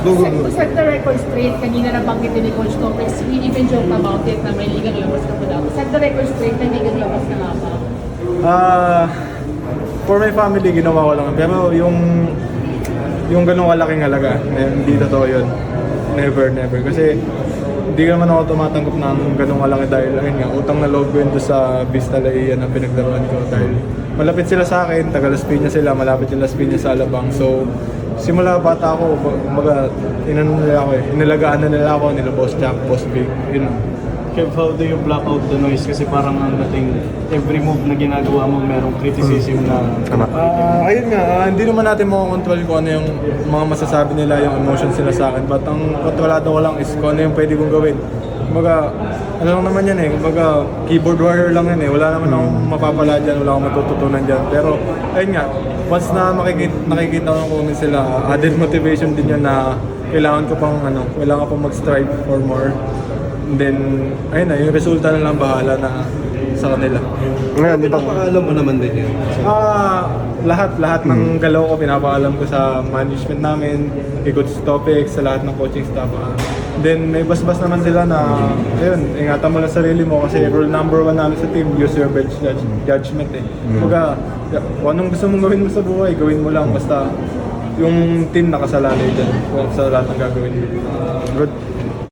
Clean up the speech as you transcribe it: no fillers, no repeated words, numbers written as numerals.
To set the record straight, kanina nabanggit din ni Coach Torres, we even joked about it na may ligang labas ka pa daw. Set the record straight, may ligang labas ka nga ba? For my family, ginawa ko lang. Pero yung ganung kalaking halaga, hindi totoo yun. Never. Kasi hindi naman ako tumatanggap ng ganung kalaki dahil ayun nga, utang na loob ko yun doon sa Vista Laia na pinaglaruan ko. Dahil malapit sila sa akin, taga Las Piñas sila, malapit yung Las Piñas sa Alabang. So, simula bata ako, kumbaga, inalagaan na nila ako, nila Boss Jack, Boss Big, yun. Kev, how do you block out the noise? Kasi parang ang dating every move na ginagawa mo merong criticism na... Ayun nga, hindi naman natin makakontrol kung ano yung mga masasabi nila, yung emotions nila sa akin. But ang kontrolado ko lang is kung ano yung pwede kong gawin. Kumbaga, ano lang naman yan kumbaga keyboard warrior lang yan wala naman akong mapapala dyan, wala akong matututunan dyan. Pero, ayun nga, once na nakikita ko kung sila, added motivation din yan na kailangan ko pang mag-strive for more. And then, ayun na, yung resulta na lang bahala na sa kanila. Ngayon, di ba paalam mo naman din yan? Lahat ng galaw ko pinapaalam ko sa management namin, kay Coach Topic, sa lahat ng coaching staff. Then may basbas naman sila na, ayun, ingatan mo lang sarili mo kasi rule number 1 namin sa team, use your best judgment Kumbaga, kung anong gusto mong gawin mo sa buhay, gawin mo lang basta yung team nakasalalay dyan sa lahat ng gagawin mo. Good.